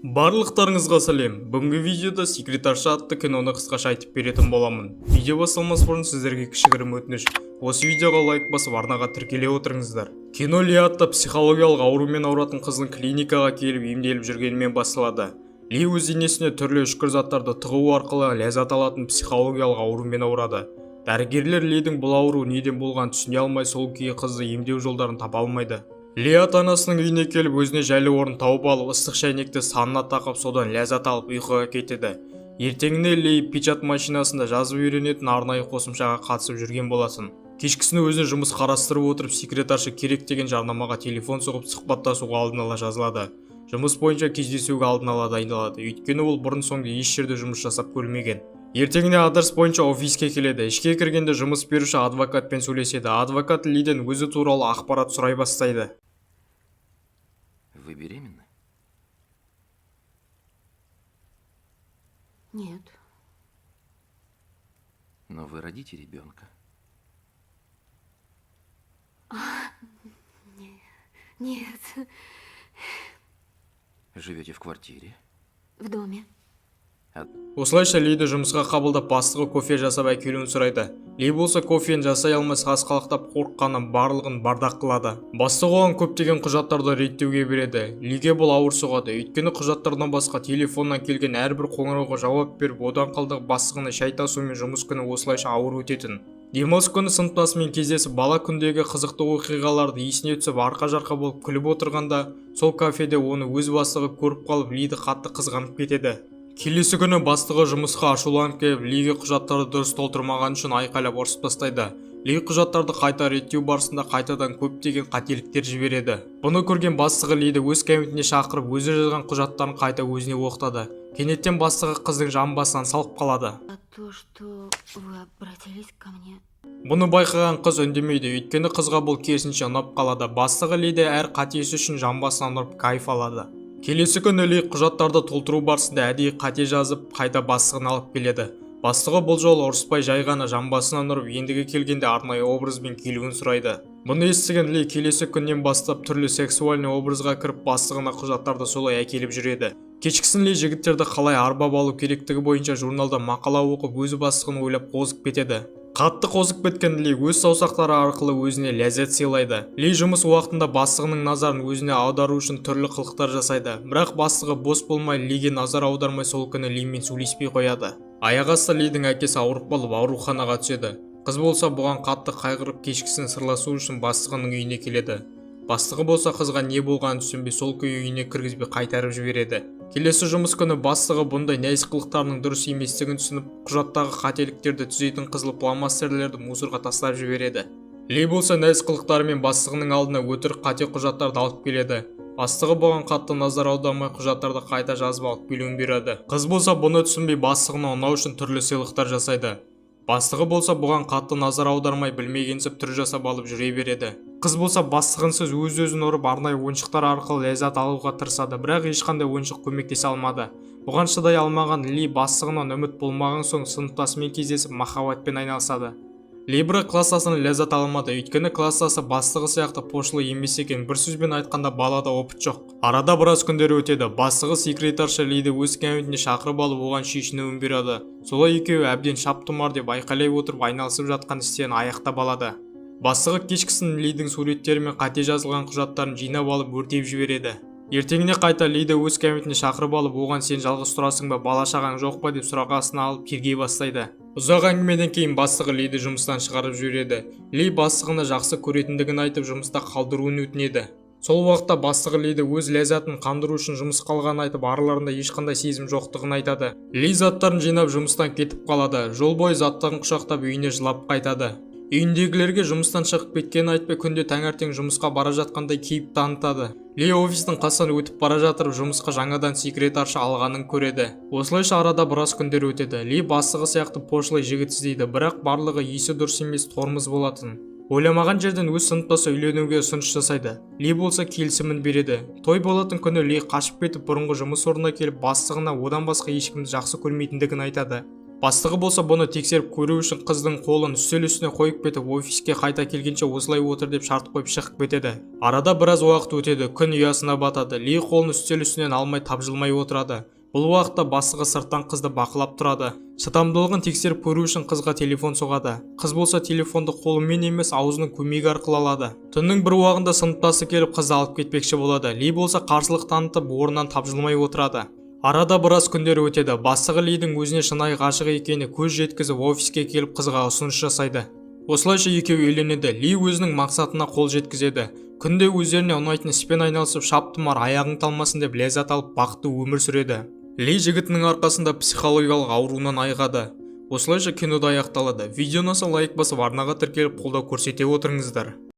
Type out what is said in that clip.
Барлықтарыңызға сәлем. Бүгінгі видеода секретарша атты киноны қысқаша айтып беретін боламын. Видео басталмас бұрын сіздерге кішігірім өтініш. Осы видеоға лайк басып арнаға тіркеле отырыңыздар. Кино Ли атты психологиялық аурумен ауыратын қыздың клиникаға келіп емделіп жүргенімен басталады. Ли өз денесіне түрлі үшкір заттарды тығу арқылы ләззат алатын психологиялық аурумен ауырады. Дәрігерлер Лидің бұл ауру неден болғанын түсіне алмай, сол күйі қызды емдеу жолдарын таба алмайды. Ли ата-анасының үйіне келіп өзіне жайлы орын тауып алып, ыстық шәйнекті санына тақап, содан ләззат алып ұйқыға кетеді. Ертеңіне Ли печат машинасында жазып үйренетін арнайы қосымшаға қатысып жүрген болатын. Кешкісіне өзіне жұмыс қарастырып отырып, секретарша керек деген жарнамаға телефон соғып сұхбаттасуға алдын ала жазылады. Жұмыс бойынша кездесуге алдын ала дайындалады, өйткені ол бұрын соңды еш жерде жұмыс жасап көрмеген. Ертеңіне адрес бойынша офиске келеді. Ішке кіргенде жұмыс беруші адвокатпен сөйлеседі. Адвокат Лиден өзі туралы ақпарат сұрай бастайды. Вы беременны? Нет. Но вы родите ребенка. Нет. Живете в квартире? В доме. Осылайша Лиді жұмысқа қабылдап, бастығы кофе жасап әкелуін сұрайды. Ли болса кофені жасай алмай сасқалақтап қорыққанын барлығын бардақ қылады. Бастығы оған көптеген құжаттарды реттеуге береді. Лиге бұл ауыр соғады, өйткені құжаттардан басқа телефоннан келген әрбір қоңырауға жауап беріп, одан қалдық бастығына шай тасумен жұмыс күні осылайша ауыр өтетін. Демалыс күні сыныптасымен кездесіп, бала күндегі қызықты оқиғаларды есіне түсіп, арқа-жарқа болып күліп отырғанда, сол кафеде оны өз бастығы көріп қалып, Лиді қатты қызғанып кетеді. Келесі күні бастығы жұмысқа ашуланып келіп, Лиге құжаттарды дұрыс толтырмаған үшін айқайлап ұрсып тастайды. Ли құжаттарды қайта реттеу барысында қайтадан көптеген қателіктер жібереді. Бұны көрген бастығы Лиді өз кабинетіне шақырып, өзі жазған құжаттарын қайта өзіне оқытады. Кенеттен бастығы қыздың жамбасынан салып қалады. То, что вы обратились ко мне. Бұны байқаған қыз үндемейді, өйткені қызға бұл керісінше ұнап қалады. Бастығы Лиді әр қатесі үшін жамбасынан ұрып кайф алады. Келесі күні Ли құжаттарды толтыру барысында әдейі қате жазып, қайта бастығын алып келеді. Бастығы бұл жолы ұрыспай жай ғана жамбасынан ұрып, ендігі келгенде арнайы образбен келуін сұрайды. Бұны естіген Ли келесі күннен бастап түрлі сексуальный образға кіріп, бастығына құжаттарды солай әкеліп жүреді. Кешкісін Ли жігіттерді қалай арбап алу керектігі бойынша журналда мақала оқып, өзі бастығын ойлап қозып кетеді. Қатты қозып кеткен Ли өз саусақтары арқылы өзіне ләззат сыйлайды. Ли жұмыс уақытында бастығының назарын өзіне аудару үшін түрлі қылықтар жасайды. Бірақ бастығы бос болмай, Лиге назар аудармай, сол күні Лимен сөйлеспей қояды. Аяқ асты Лидің әкесі ауырып қалып ауруханаға түседі. Қыз болса бұған қатты қайғырып, кешкісін сырласу үшін бастығының үйіне келеді. Бастығы болса қызға не болғанын түсінбей, сол күйі үйіне кіргізбей қайтарып жібереді. Келесі жұмыс күні бастығы бұндай нәзік қылықтарының дұрыс еместігін түсініп, құжаттағы қателіктерді түзейтін қызыл фломастерлерді мусорға тастап жібереді. Ли болса нәзік қылықтарымен бастығының алдына өтірік қате құжаттарды алып келеді. Бастығы бұған қатты назар аудармай, құжаттарды қайта жазып алып келуін береді. Қыз болса бұны түсінбей, бастығына ұнау үшін түрлі сыйлықтар жасайды. Бастығы болса бұған қатты назар аудармай, білмегенсіп түр жасап алып жүре береді. Қыз болса бастығынсыз өз-өзін ұрып, арнайы ойыншықтар арқылы ләззат алуға тырысады, бірақ ешқандай ойыншық көмектесе алмады. Бұған шыдай алмаған Ли бастығынан үміт болмаған соң сыныптасымен кездесіп махаббатпен айналысады. Ли бірақ кластасынан ләззат алмады, өйткені кластасы бастығы сияқты пошлы емес екен, бір сөзбен айтқанда балада опыт жоқ. Арада біраз күндер өтеді. Бастығы секретарша Лиді өз кабинетіне шақырып алып, оған шешінуін береді. Солай екеуі әбден шаптымар деп айқайлай отырып, айналысып жатқан істерін аяқтап алады. Бастығы кешкісін Лидің суреттері мен қате жазылған құжаттарын жинап алып өртеп жібереді. Ертеңіне қайта Лиді өз кабинетіне шақырып алып, оған сен жалғыз тұрасың ба, бала-шағаң жоқ па деп сұраққа астына алып тергей бастайды. Ұзақ әңгімеден кейін бастығы Лиді жұмыстан шығарып жібереді. Ли бастығына жақсы көретіндігін айтып, жұмыста қалдыруын өтінеді. Сол уақытта бастығы Лиді өз ләззатын қандыру үшін жұмыс қалғанын айтып, араларында ешқандай сезім жоқтығын айтады. Ли заттарын жинап жұмыстан кетіп қалады. Жол бойы заттарын құшақтап үйіне жылап қайтады. Үйіндегілерге жұмыстан шығып кеткенін айтпай, күнде таңертең жұмысқа бара жатқандай кейіп танытады. Ли офистің қасынан өтіп бара жатырып, жұмысқа жаңадан секретарша алғанын көреді. Осылайша арада біраз күндер өтеді. Ли бастығы сияқты пошлый жігіт іздейді, бірақ барлығы есі дұрыс емес, тормыз болатын. Ойламаған жерден өз сыныптасы үйленуге ұсыныс жасайды. Ли болса келісімін береді. Той болатын күні Ли қашып кетіп, бұрынғы жұмыс орнына келіп, бастығына одан басқа ешкімді жақсы көрмейтіндігін айтады. Бастығы болса бұны тексеріп көру үшін қыздың қолын үстел үстіне қойып кетіп офиске қайта келгенше осылай отыр деп шарт қойып шығып кетеді. Арада біраз уақыт өтеді, күн ұясына батады. Ли қолын үстел үстінен алмай тапжылмай отырады. Бұл уақытта бастығы сырттан қызды бақылап тұрады. Шыдамдылығын тексеріп көру үшін қызға телефон соғады. Қыз болса телефонды қолымен емес аузының көмегі арқылы алады. Түннің бір уағында сыныптасы келіп қызды алып кетпекші болады. Ли болса қарсылық танытып орнынан тапжылмай отырады. Арада біраз күндер өтеді. Бастығы Лидің өзіне шынайы ғашық екені көз жеткізіп офиске келіп қызға ұсыныс жасайды. Осылайша екеуі үйленеді. Ли өзінің мақсатына қол жеткізеді. Күнде өздеріне ұнайтын іспен айналысып шаптымар аяғың талмасын деп ләззат алып бақытты өмір сүреді. Ли жігітінің арқасында психологиялық ауруынан айығады. Осылайша кинода аяқталады. Видео ұнаса лайк басып арнаға тіркеліп қолдау көрсете отырыңыздар.